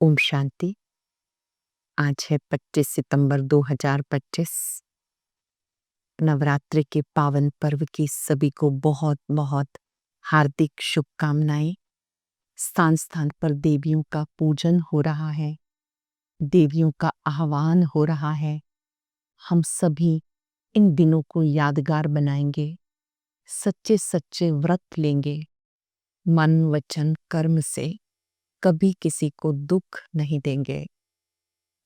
ओम शांति। आज है 25 सितंबर 2025। नवरात्रि के पावन पर्व की सभी को बहुत बहुत हार्दिक शुभकामनाएं। स्थान स्थान पर देवियों का पूजन हो रहा है, देवियों का आह्वान हो रहा है। हम सभी इन दिनों को यादगार बनाएंगे, सच्चे सच्चे व्रत लेंगे, मन वचन कर्म से कभी किसी को दुख नहीं देंगे।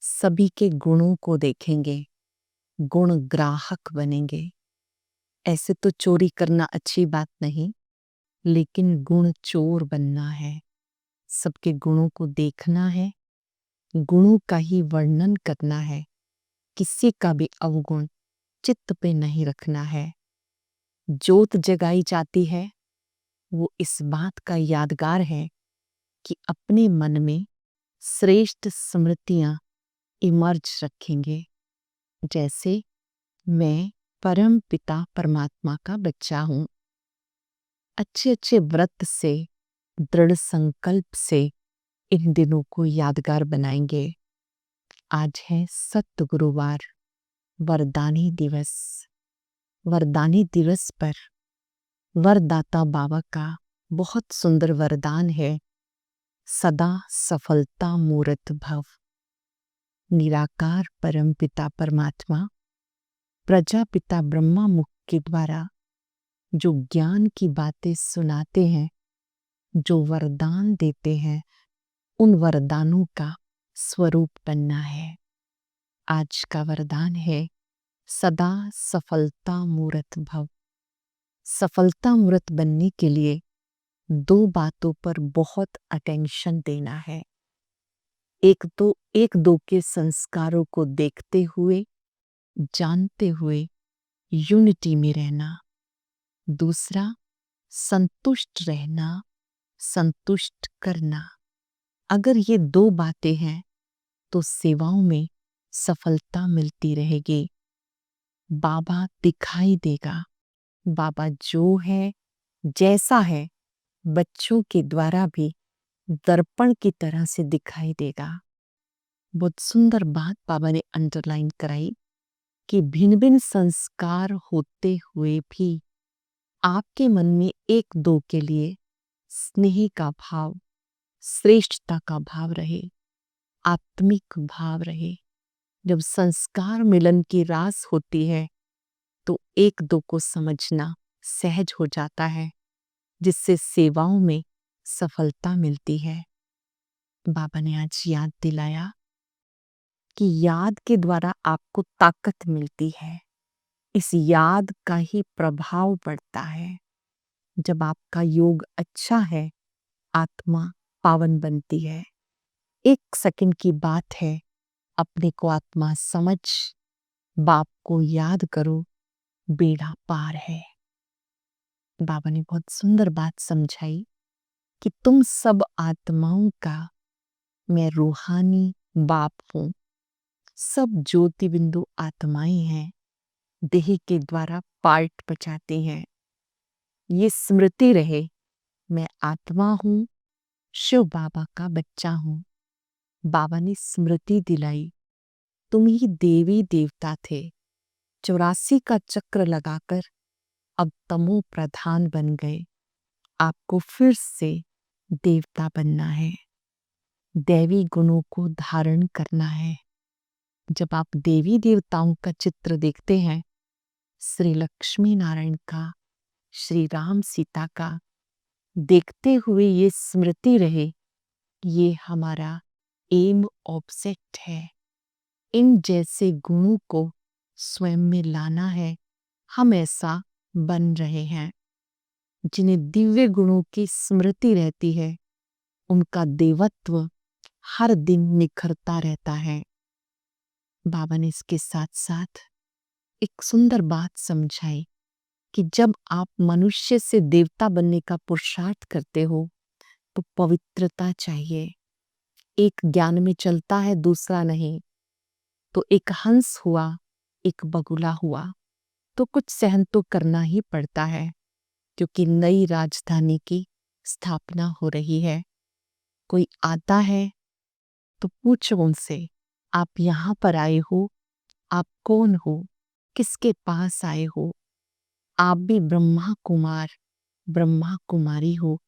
सभी के गुणों को देखेंगे, गुण ग्राहक बनेंगे। ऐसे तो चोरी करना अच्छी बात नहीं, लेकिन गुण चोर बनना है। सबके गुणों को देखना है, गुणों का ही वर्णन करना है। किसी का भी अवगुण चित्त पे नहीं रखना है। जोत जगाई जाती है वो इस बात का यादगार है कि अपने मन में श्रेष्ठ स्मृतियां इमर्ज रखेंगे। जैसे मैं परम पिता परमात्मा का बच्चा हूँ। अच्छे अच्छे व्रत से, दृढ़ संकल्प से इन दिनों को यादगार बनाएंगे। आज है सत गुरुवार, वरदानी दिवस। वरदानी दिवस पर वरदाता बाबा का बहुत सुंदर वरदान है, सदा सफलता मूरत भव। निराकार परम पिता परमात्मा प्रजापिता ब्रह्मा मुख के द्वारा जो ज्ञान की बातें सुनाते हैं, जो वरदान देते हैं, उन वरदानों का स्वरूप बनना है। आज का वरदान है सदा सफलता मूरत भव। सफलता मूरत बनने के लिए दो बातों पर बहुत अटेंशन देना है। एक तो एक दो के संस्कारों को देखते हुए, जानते हुए यूनिटी में रहना। दूसरा, संतुष्ट रहना, संतुष्ट करना। अगर ये दो बातें हैं तो सेवाओं में सफलता मिलती रहेगी। बाबा दिखाई देगा। बाबा जो है, जैसा है, बच्चों के द्वारा भी दर्पण की तरह से दिखाई देगा। बहुत सुंदर बात बाबा ने अंडरलाइन कराई कि भिन्न भिन्न संस्कार होते हुए भी आपके मन में एक दो के लिए स्नेह का भाव, श्रेष्ठता का भाव रहे, आत्मिक भाव रहे। जब संस्कार मिलन की रास होती है तो एक दो को समझना सहज हो जाता है, जिससे सेवाओं में सफलता मिलती है। बाबा ने आज याद दिलाया कि याद के द्वारा आपको ताकत मिलती है। इस याद का ही प्रभाव पड़ता है। जब आपका योग अच्छा है, आत्मा पावन बनती है। 1 सेकंड की बात है, अपने को आत्मा समझ, बाप को याद करो, बेड़ा पार है। बाबा ने बहुत सुंदर बात समझाई कि तुम सब आत्माओं का मैं रूहानी बाप हूं। सब ज्योति बिंदु आत्माएं हैं, देह के द्वारा पार्ट बचाती हैं। ये स्मृति रहे, मैं आत्मा हूं, शिव बाबा का बच्चा हूं। बाबा ने स्मृति दिलाई, तुम ही देवी देवता थे। 84 का चक्र लगाकर अब तमो प्रधान बन गए। आपको फिर से देवता बनना है, दैवी गुणों को धारण करना है। जब आप देवी देवताओं का चित्र देखते हैं, श्री लक्ष्मी नारायण का, श्री राम सीता का, देखते हुए ये स्मृति रहे, ये हमारा एम ऑब्जेक्ट है। इन जैसे गुणों को स्वयं में लाना है। हम ऐसा बन रहे हैं। जिन्हें दिव्य गुणों की स्मृति रहती है, उनका देवत्व हर दिन निखरता रहता है। बाबा ने इसके साथ साथ एक सुंदर बात समझाई कि जब आप मनुष्य से देवता बनने का पुरुषार्थ करते हो तो पवित्रता चाहिए। एक ज्ञान में चलता है, दूसरा नहीं। तो एक हंस हुआ, एक बगुला हुआ, तो कुछ सहन तो करना ही पड़ता है, क्योंकि नई राजधानी की स्थापना हो रही है। कोई आता है, तो पूछो उनसे, आप यहाँ पर आए हो, आप कौन हो, किसके पास आए हो? आप भी ब्रह्मा कुमार, ब्रह्मा कुमारी हो,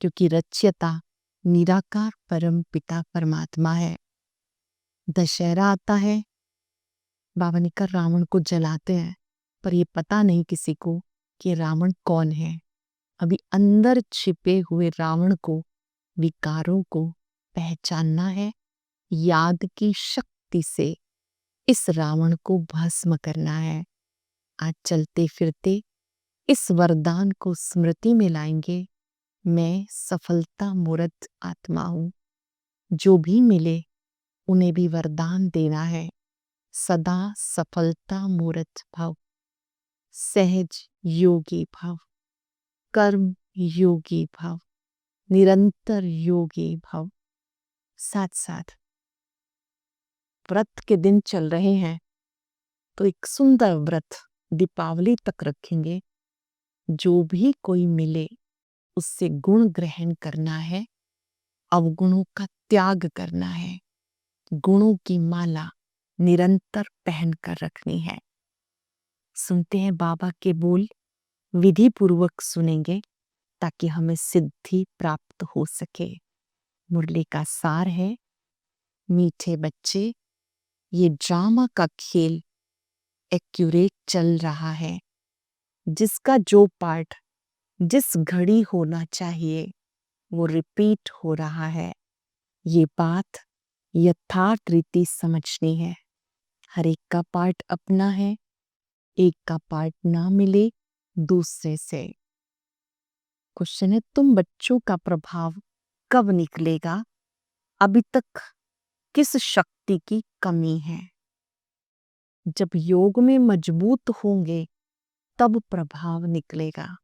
क्योंकि रच्यता निराकार परम पिता परमात्मा है। दशहरा आता है, बाबा ने कहा रावण को जलाते हैं, पर ये पता नहीं किसी को कि रावण कौन है। अभी अंदर छिपे हुए रावण को, विकारों को पहचानना है। याद की शक्ति से इस रावण को भस्म करना है। आज चलते फिरते इस वरदान को स्मृति में लाएंगे। मैं सफलता मूर्त आत्मा हूं। जो भी मिले उन्हें भी वरदान देना है। सदा सफलता मूर्त भव, सहज योगी भव, कर्म योगी भव, निरंतर योगी भव। साथ साथ व्रत के दिन चल रहे हैं, तो एक सुंदर व्रत दीपावली तक रखेंगे। जो भी कोई मिले उससे गुण ग्रहण करना है, अवगुणों का त्याग करना है। गुणों की माला निरंतर पहन कर रखनी है। सुनते हैं बाबा के बोल, विधि पूर्वक सुनेंगे ताकि हमें सिद्धि प्राप्त हो सके। मुरली का सार है, मीठे बच्चे, ये ड्रामा का खेल एक्यूरेट चल रहा है। जिसका जो पार्ट जिस घड़ी होना चाहिए वो रिपीट हो रहा है। ये बात यथार्थ रीति समझनी है। हर एक का पार्ट अपना है, एक का पार्ट ना मिले दूसरे से। क्वेश्चन है, तुम बच्चों का प्रभाव कब निकलेगा? अभी तक किस शक्ति की कमी है? जब योग में मजबूत होंगे तब प्रभाव निकलेगा।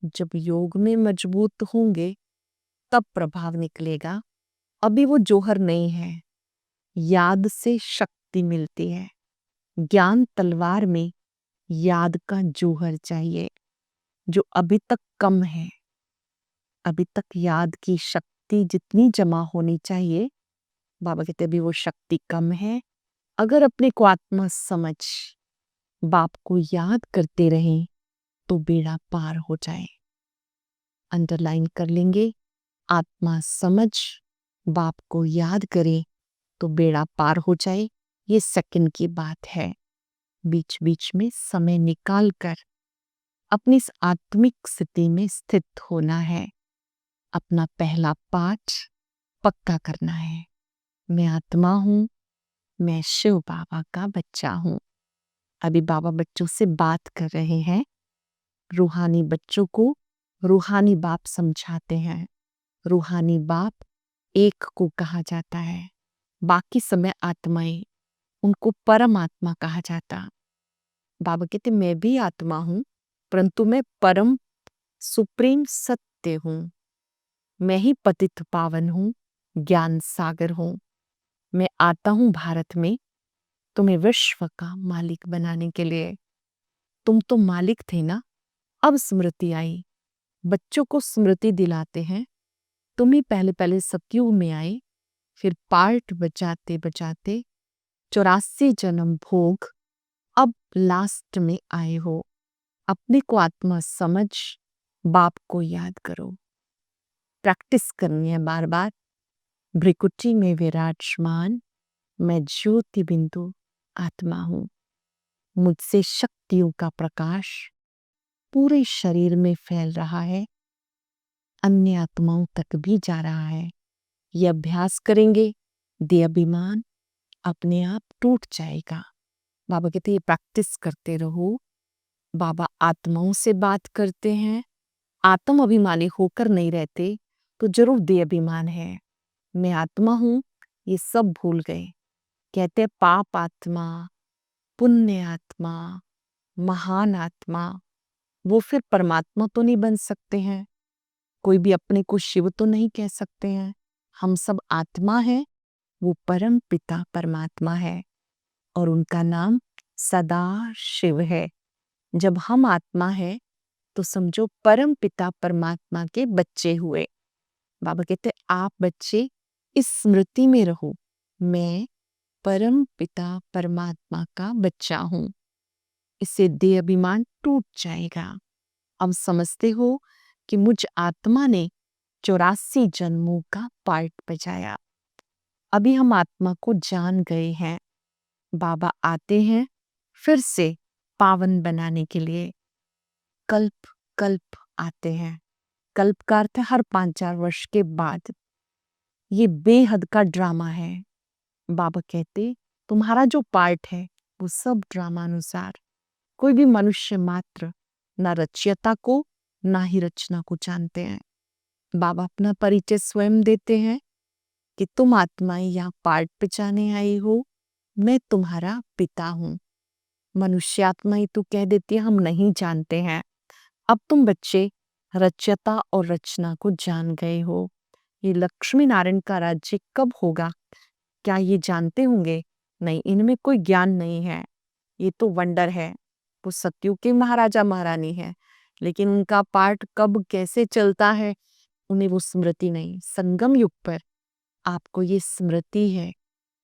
जब योग में मजबूत होंगे तब प्रभाव निकलेगा। अभी वो जौहर नहीं है। याद से शक्ति मिलती है। ज्ञान तलवार में याद का जौहर चाहिए, जो अभी तक कम है। अभी तक याद की शक्ति जितनी जमा होनी चाहिए, बाबा कहते अभी वो शक्ति कम है। अगर अपने को आत्मा समझ बाप को याद करते रहें तो बेड़ा पार हो जाए। अंडरलाइन कर लेंगे, आत्मा समझ बाप को याद करे तो बेड़ा पार हो जाए। ये सेकंड की बात है। बीच बीच में समय निकाल कर अपनी इस आत्मिक स्थिति में स्थित होना है। अपना पहला पाठ पक्का करना है। मैं आत्मा हूं, मैं शिव बाबा का बच्चा हूं। अभी बाबा बच्चों से बात कर रहे हैं। रूहानी बच्चों को रूहानी बाप समझाते हैं। रूहानी बाप एक को कहा जाता है, बाकी समय आत्माएं, उनको परम आत्मा कहा जाता। बाबा कहते मैं भी आत्मा हूं, परंतु मैं परम सुप्रीम सत्य हूं। मैं ही पतित पावन हूं, ज्ञान सागर हूं। मैं आता हूं भारत में तुम्हें विश्व का मालिक बनाने के लिए। तुम तो मालिक थे ना, अब स्मृति आई। बच्चों को स्मृति दिलाते हैं, तुम ही पहले पहले सतयुग में आए, फिर पार्ट बजाते बजाते 84 जन्म भोग, अब लास्ट में आए हो। अपने को आत्मा समझ बाप को याद करो। प्रैक्टिस करनी है बार बार। भ्रिकुटी में विराजमान मैं ज्योति बिंदु आत्मा हूं। मुझसे शक्तियों का प्रकाश पूरे शरीर में फैल रहा है, अन्य आत्माओं तक भी जा रहा है। ये अभ्यास करेंगे, देह अभिमान अपने आप टूट जाएगा। बाबा कहते ये प्रैक्टिस करते रहो। बाबा आत्माओं से बात करते हैं। आत्म अभिमानी होकर नहीं रहते तो जरूर देह अभिमान है। मैं आत्मा हूं, ये सब भूल गए। कहते हैं पाप आत्मा, पुण्य आत्मा, महान आत्मा, वो फिर परमात्मा तो नहीं बन सकते हैं। कोई भी अपने को शिव तो नहीं कह सकते हैं। हम सब आत्मा है, वो परम पिता परमात्मा है और उनका नाम सदा शिव है। जब हम आत्मा है तो समझो परम पिता परमात्मा के बच्चे हुए। बाबा कहते आप बच्चे इस स्मृति में रहो, मैं परम पिता परमात्मा का बच्चा हूं। इससे देह अभिमान टूट जाएगा। अब समझते हो कि मुझ आत्मा ने 84 जन्मों का पार्ट बजाया। अभी हम आत्मा को जान गए हैं। बाबा आते हैं फिर से पावन बनाने के लिए। कल्प कल्प आते हैं। कल्प का अर्थ है हर 5-4 वर्ष के बाद। ये बेहद का ड्रामा है। बाबा कहते तुम्हारा जो पार्ट है वो सब ड्रामा अनुसार। कोई भी मनुष्य मात्र ना रचयिता को ना ही रचना को जानते हैं। बाबा अपना परिचय स्वयं देते हैं कि तुम आत्माएं यहाँ पार्ट बचाने आई हो, मैं तुम्हारा पिता हूँ। मनुष्य आत्माएं तो कह देती है हम नहीं जानते हैं। अब तुम बच्चे रचयिता और रचना को जान गए हो। ये लक्ष्मी नारायण का राज्य कब होगा, क्या ये जानते होंगे? नहीं, इनमें कोई ज्ञान नहीं है। ये तो वंडर है। वो सतयुग के महाराजा महारानी है, लेकिन उनका पार्ट कब कैसे चलता है उन्हें वो स्मृति नहीं। संगम युग पर आपको ये स्मृति है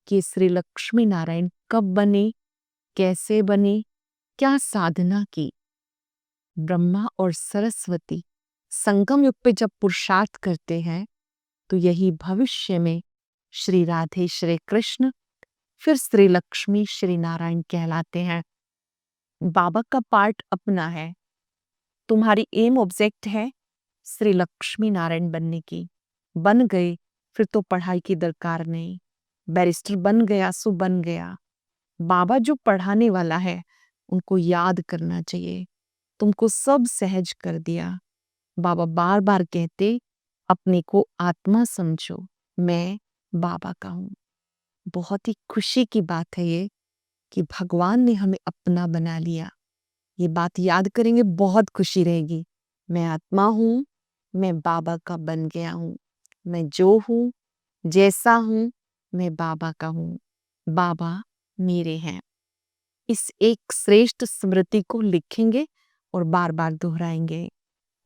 कि श्री लक्ष्मी नारायण कब बने, कैसे बने, क्या साधना की। ब्रह्मा और सरस्वती संगम युग पे जब पुरुषार्थ करते हैं तो यही भविष्य में श्री राधे श्री कृष्ण फिर श्री लक्ष्मी श्री नारायण कहलाते हैं। बाबा का पार्ट अपना है। तुम्हारी एम ऑब्जेक्ट है श्री लक्ष्मी नारायण बनने की। बन गए फिर तो पढ़ाई की दरकार नहीं। बैरिस्टर बन गया सो बन गया। बाबा जो पढ़ाने वाला है उनको याद करना चाहिए। तुमको सब सहज कर दिया। बाबा बार बार कहते अपने को आत्मा समझो, मैं बाबा का हूं। बहुत ही खुशी की बात है ये कि भगवान ने हमें अपना बना लिया। ये बात याद करेंगे बहुत खुशी रहेगी। मैं आत्मा हूं, मैं बाबा का बन गया हूं। मैं जो हूं, जैसा हूं, मैं बाबा का हूं। बाबा मेरे हैं। इस एक श्रेष्ठ स्मृति को लिखेंगे और बार बार दोहराएंगे।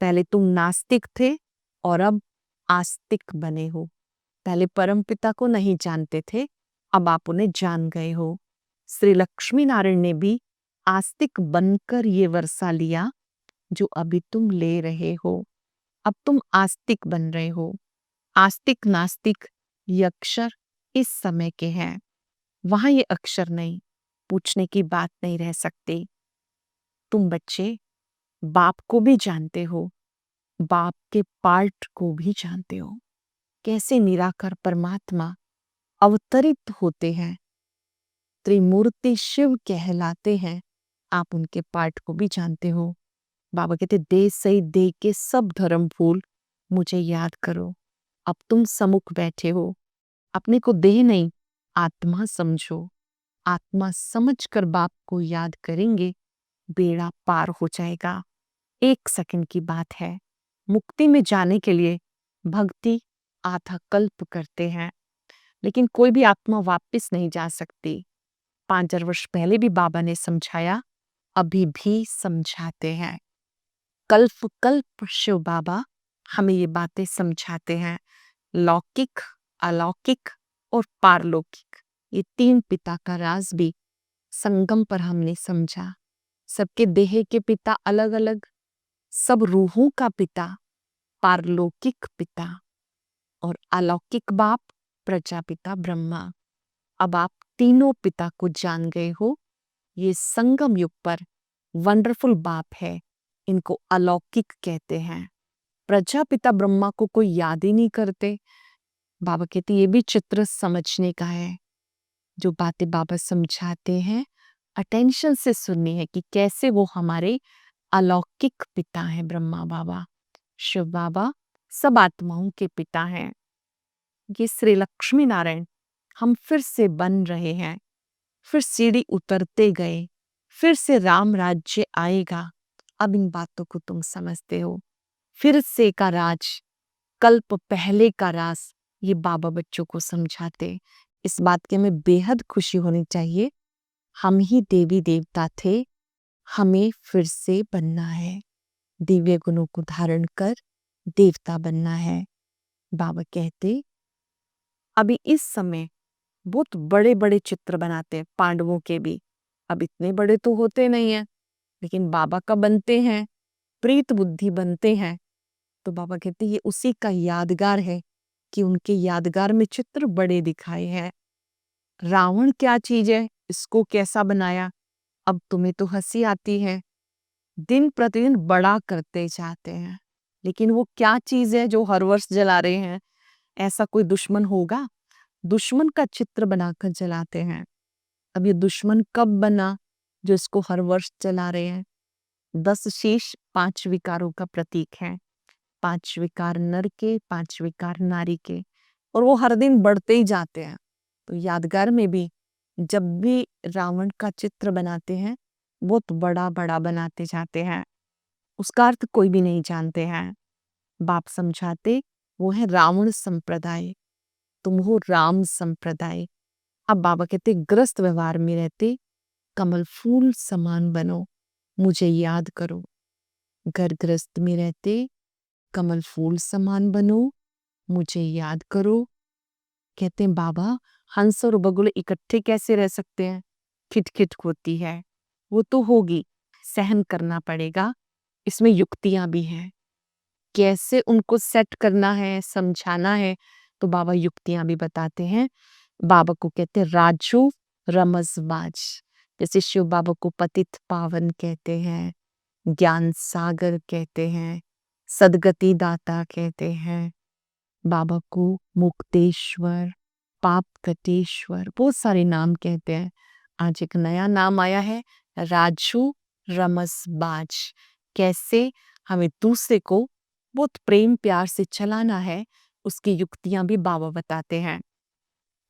पहले तुम नास्तिक थे और अब आस्तिक बने हो। पहले परमपिता को नहीं जानते थे, अब आप उन्हें जान गए हो। श्री लक्ष्मी नारायण ने भी आस्तिक बनकर ये वर्षा लिया जो अभी तुम ले रहे हो। अब तुम आस्तिक बन रहे हो। आस्तिक नास्तिक ये अक्षर इस समय के हैं। वहां ये अक्षर नहीं, पूछने की बात नहीं रह सकती। तुम बच्चे बाप को भी जानते हो, बाप के पार्ट को भी जानते हो। कैसे निराकार परमात्मा अवतरित होते हैं, त्रिमूर्ति शिव कहलाते हैं। आप उनके पार्ट को भी जानते हो। बाबा कहते दे सही दे के सब धर्म फूल मुझे याद करो। अब तुम सम्मुख बैठे हो। अपने को देह नहीं आत्मा समझो। आत्मा समझकर बाप को याद करेंगे, बेड़ा पार हो जाएगा। 1 सेकंड की बात है। मुक्ति में जाने के लिए भक्ति आधा कल्प करते हैं, लेकिन कोई भी आत्मा वापस नहीं जा सकती। 5,000 वर्ष पहले भी बाबा ने समझाया, अभी भी समझाते हैं। कल्प कल्प शिव बाबा हमें ये बातें समझाते हैं। लौकिक, अलौकिक और पारलौकिक, ये 3 पिता का राज भी संगम पर हमने समझा। सबके देह के पिता अलग अलग, सब रूहों का पिता पारलौकिक पिता और अलौकिक बाप प्रजापिता ब्रह्मा। अब आप तीनों पिता को जान गए हो। ये संगम युग पर वंडरफुल बाप है। इनको अलौकिक कहते हैं। प्रजापिता ब्रह्मा को कोई याद ही नहीं करते। बाबा कहते ये भी चित्र समझने का है। जो बातें बाबा समझाते हैं अटेंशन से सुननी है कि कैसे वो हमारे अलौकिक पिता हैं। ब्रह्मा बाबा, शिव बाबा सब आत्माओं के पिता हैं। ये श्री लक्ष्मी नारायण हम फिर से बन रहे हैं। फिर सीढ़ी उतरते गए, फिर से राम राज्य आएगा। अब इन बातों को तुम समझते हो। फिर से का राज, कल्प पहले का राज, ये बाबा बच्चों को समझाते। इस बात की हमें बेहद खुशी होनी चाहिए। हम ही देवी देवता थे, हमें फिर से बनना है। दिव्य गुणों को धारण कर देवता बनना है। बाबा कहते अभी इस समय बहुत बड़े बड़े चित्र बनाते हैं पांडवों के भी। अब इतने बड़े तो होते नहीं हैं, लेकिन बाबा का बनते हैं, प्रीत बुद्धि बनते हैं। तो बाबा कहते हैं ये उसी का यादगार है कि उनके यादगार में चित्र बड़े दिखाए हैं। रावण क्या चीज है, इसको कैसा बनाया। अब तुम्हें तो हंसी आती है, दिन प्रतिदिन बड़ा करते जाते हैं, लेकिन वो क्या चीज है जो हर वर्ष जला रहे हैं। ऐसा कोई दुश्मन होगा, दुश्मन का चित्र बनाकर जलाते हैं। अब ये दुश्मन कब बना जो इसको हर वर्ष जला रहे हैं। 10 शीश 5 विकारों का प्रतीक है। 5 विकार नर के, 5 विकार नारी के, और वो हर दिन बढ़ते ही जाते हैं। तो यादगार में भी जब भी रावण का चित्र बनाते हैं, बहुत बड़ा बड़ा बनाते जाते हैं। उसका अर्थ कोई भी नहीं जानते हैं। बाप समझाते वो है रावण संप्रदाय, तुम हो राम संप्रदाय। अब बाबा कहते ग्रस्त व्यवहार में रहते कमल फूल समान बनो, मुझे याद करो। घर ग्रस्त में रहते कमल फूल समान बनो, मुझे याद करो। कहते हैं बाबा हंस और बगुले इकट्ठे कैसे रह सकते हैं, खिटखिट होती है, वो तो होगी, सहन करना पड़ेगा। इसमें युक्तियां भी हैं, कैसे उनको सेट करना है, समझाना है। तो बाबा युक्तियां भी बताते हैं। बाबा को कहते हैं राजू रमजबाज। जैसे शिव बाबा को पतित पावन कहते हैं, ज्ञान सागर कहते हैं, सदगति दाता कहते हैं। बाबा को मुक्तेश्वर, पाप कटेश्वर, बहुत सारे नाम कहते हैं। आज एक नया नाम आया है, राजू रमसबाज। कैसे हमें दूसरे को बहुत प्रेम प्यार से चलाना है, उसकी युक्तियां भी बाबा बताते हैं।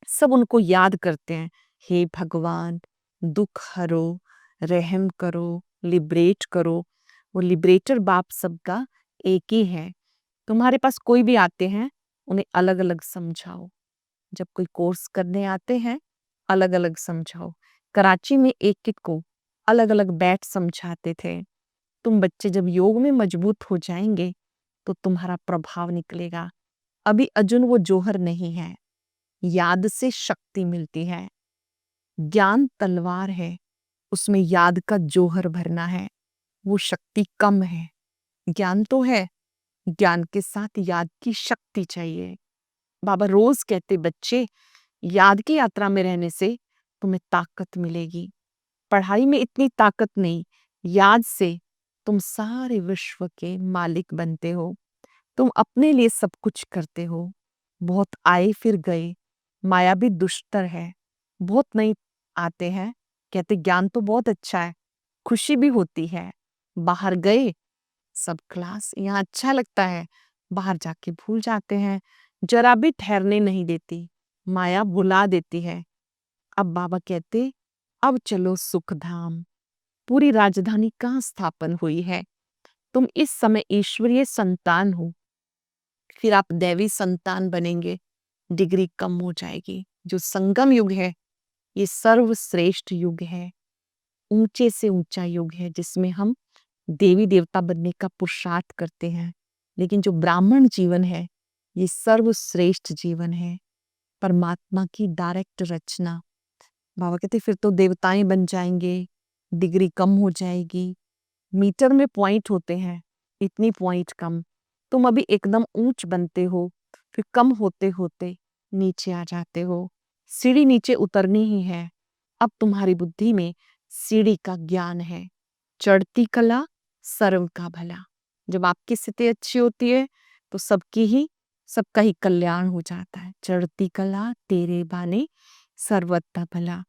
सब उनको याद करते हैं, हे भगवान दुख हरो, रहम करो, लिबरेट करो। वो लिबरेटर बाप सबका एक ही है। तुम्हारे पास कोई भी आते हैं, उन्हें अलग अलग समझाओ। जब कोई कोर्स करने आते हैं, अलग अलग समझाओ। कराची में एक एक को अलग अलग बैठ समझाते थे। तुम बच्चे जब योग में मजबूत हो जाएंगे तो तुम्हारा प्रभाव निकलेगा। अभी अर्जुन वो जौहर नहीं है, याद से शक्ति मिलती है। ज्ञान तलवार है, उसमें याद का जौहर भरना है, वो शक्ति कम है। ज्ञान तो है, ज्ञान के साथ याद की शक्ति चाहिए। बाबा रोज कहते बच्चे याद की यात्रा में रहने से तुम्हें ताकत मिलेगी। पढ़ाई में इतनी ताकत नहीं, याद से तुम सारे विश्व के मालिक बनते हो। तुम अपने लिए सब कुछ करते हो। बहुत आए फिर गए, माया भी दुष्टर है, बहुत नहीं आते हैं। कहते ज्ञान तो बहुत अच्छा है, खुशी भी होती है। बाहर गए सब क्लास, यहाँ अच्छा लगता है, बाहर जाके भूल जाते हैं। जरा भी ठहरने नहीं देती, माया बुला देती है। अब बाबा कहते अब चलो सुख धाम। पूरी राजधानी कहाँ स्थापन हुई है। तुम इस समय ईश्वरीय संतान हो, फिर आप दैवी संतान बनेंगे, डिग्री कम हो जाएगी। जो संगम युग है, ये सर्वश्रेष्ठ युग है, ऊंचे से ऊंचा युग है, जिसमें हम देवी देवता बनने का पुरुषार्थ करते हैं। लेकिन जो ब्राह्मण जीवन है, ये सर्वश्रेष्ठ जीवन है, परमात्मा की डायरेक्ट रचना। बाबा कहते फिर तो देवताएं बन जाएंगे, डिग्री कम हो जाएगी। मीटर में पॉइंट होते हैं, इतनी पॉइंट कम। तुम अभी एकदम ऊंच बनते हो, फिर कम होते होते नीचे आ जाते हो। सीढ़ी नीचे उतरनी ही है। अब तुम्हारी बुद्धि में सीढ़ी का ज्ञान है। चढ़ती कला सर्व का भला। जब आपकी स्थिति अच्छी होती है तो सबका ही कल्याण हो जाता है। चढ़ती कला तेरे बाने सर्वथा भला।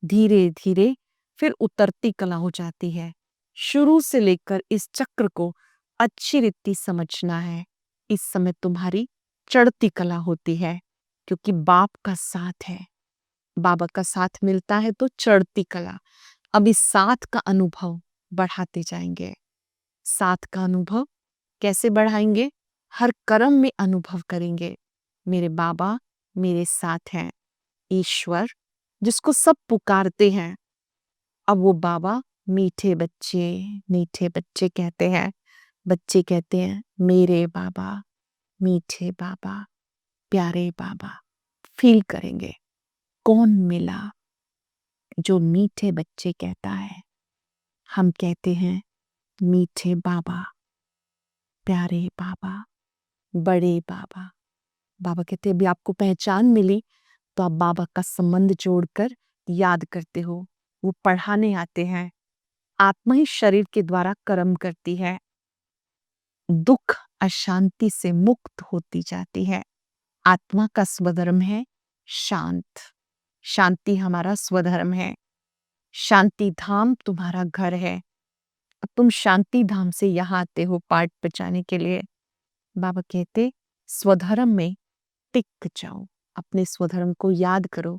धीरे धीरे फिर उतरती कला हो जाती है। शुरू से लेकर इस चक्र को अच्छी रीति समझना है। इस समय तुम्हारी चढ़ती कला होती है, क्योंकि बाप का साथ है। बाबा का साथ मिलता है तो चढ़ती कला। अब इस साथ का अनुभव बढ़ाते जाएंगे। साथ का अनुभव कैसे बढ़ाएंगे? हर कर्म में अनुभव करेंगे, मेरे बाबा मेरे साथ हैं। ईश्वर जिसको सब पुकारते हैं, अब वो बाबा मीठे बच्चे कहते हैं। बच्चे कहते हैं मेरे बाबा, मीठे बाबा, प्यारे बाबा। फील करेंगे कौन मिला। जो मीठे बच्चे कहता है, हम कहते हैं मीठे बाबा, प्यारे बाबा, बड़े बाबा। बाबा कहते हैं अभी आपको पहचान मिली तो आप बाबा का संबंध जोड़कर याद करते हो। वो पढ़ाने आते हैं। आत्मा ही शरीर के द्वारा कर्म करती है, दुख अशांति से मुक्त होती जाती है। आत्मा का स्वधर्म है शांत, शांति हमारा स्वधर्म है। शांति धाम तुम्हारा घर है। अब तुम शांति धाम से यहाँ आते हो पाठ बचाने के लिए। बाबा कहते स्वधर्म में टिक जाओ, अपने स्वधर्म को याद करो।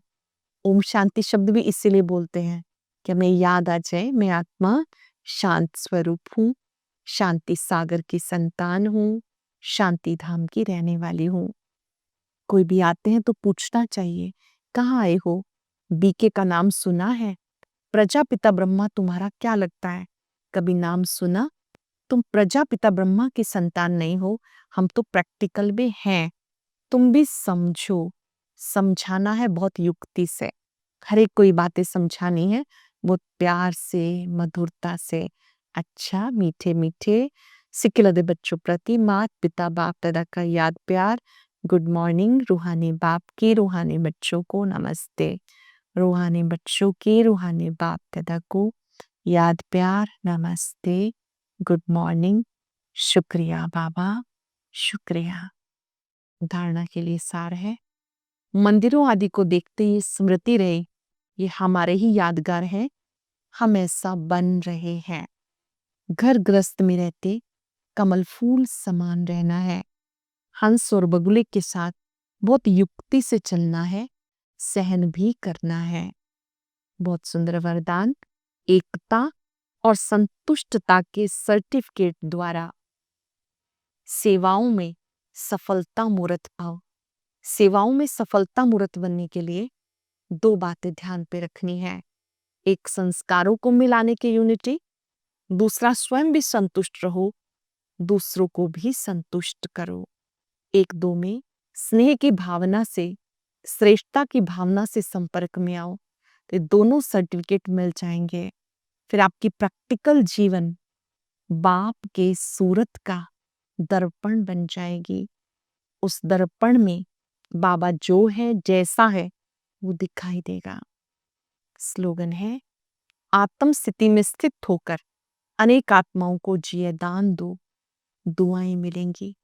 ओम शांति शब्द भी इसीलिए बोलते हैं कि हमें याद आ जाए मैं आत्मा शांत स्वरूप हूँ, शांति सागर की संतान हूँ, शांति धाम की रहने वाली हूँ। कोई भी आते हैं तो पूछना चाहिए कहाँ आए हो, बीके का नाम सुना है, प्रजापिता ब्रह्मा तुम्हारा क्या लगता है, कभी नाम सुना। तुम प्रजापिता ब्रह्मा की संतान नहीं हो, हम तो प्रैक्टिकल में हैं। तुम भी समझो, समझाना है बहुत युक्ति से। हर एक कोई बातें समझानी है वो प्यार से, मधुरता से। अच्छा मीठे मीठे सिक्किलदे बच्चों प्रति मात पिता बाप दादा का याद प्यार। Good morning. रूहानी बाप के रूहानी बच्चों को नमस्ते। रूहानी बच्चों के रूहानी बाप दादा को याद प्यार नमस्ते, गुड मॉर्निंग। शुक्रिया बाबा, शुक्रिया। धारणा के लिए सार है, मंदिरों आदि को देखते ही स्मृति रहे ये हमारे ही यादगार है, हम ऐसा बन रहे हैं। घर ग्रस्त में रहते कमल फूल समान रहना है। हंस और बगुले के साथ बहुत युक्ति से चलना है, सहन भी करना है। बहुत सुंदर वरदान। एकता और संतुष्टता के सर्टिफिकेट द्वारा सेवाओं में सफलता मूर्त भाव। सेवाओं में सफलता मूर्त बनने के लिए दो बातें ध्यान पे रखनी है। एक संस्कारों को मिलाने के यूनिटी, दूसरा स्वयं भी संतुष्ट रहो, दूसरों को भी संतुष्ट करो। एक दो में स्नेह की भावना से, श्रेष्ठता की भावना से संपर्क में आओ तो दोनों सर्टिफिकेट मिल जाएंगे। फिर आपकी प्रैक्टिकल जीवन बाप के सूरत का दर्पण बन जाएगी। उस दर्पण में बाबा जो है जैसा है वो दिखाई देगा। स्लोगन है आत्म स्थिति में स्थित होकर अनेक आत्माओं को जिये दान दो, दुआएं मिलेंगी।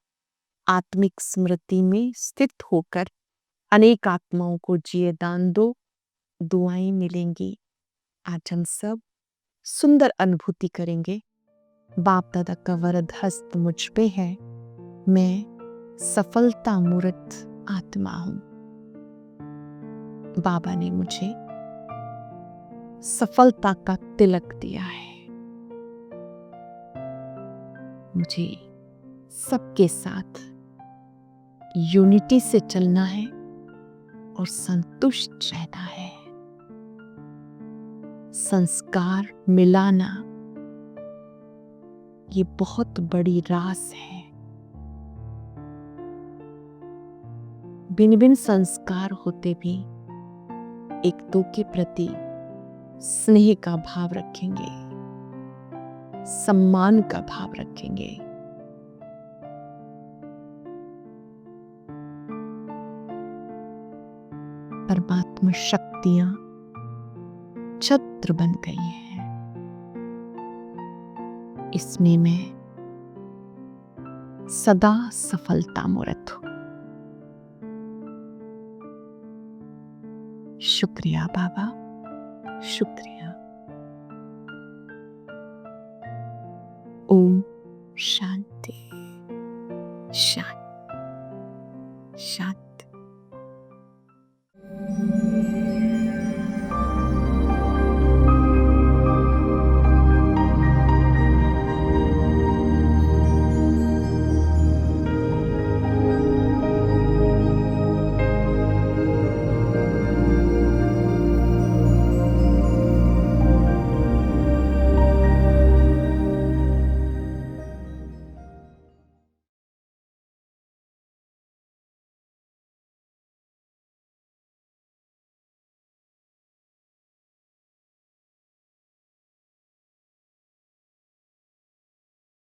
आत्मिक स्मृति में स्थित होकर अनेक आत्माओं को जिये दान दो, दुआएं मिलेंगी। आज हम सब सुंदर अनुभूति करेंगे। बाप दादा का वरद हस्त मुझ पे है, मैं सफलता मूर्त आत्मा हूं। बाबा ने मुझे सफलता का तिलक दिया है। मुझे सबके साथ यूनिटी से चलना है और संतुष्ट रहना है। संस्कार मिलाना ये बहुत बड़ी रास है। भिन्न भिन्न संस्कार होते भी एक दो के प्रति स्नेह का भाव रखेंगे, सम्मान का भाव रखेंगे। परमात्मा शक्तियां छत्र बन गई हैं। इसमें मैं सदा सफलता मूर्त हूं। शुक्रिया बाबा, शुक्रिया। ओम शांति शांति शांति।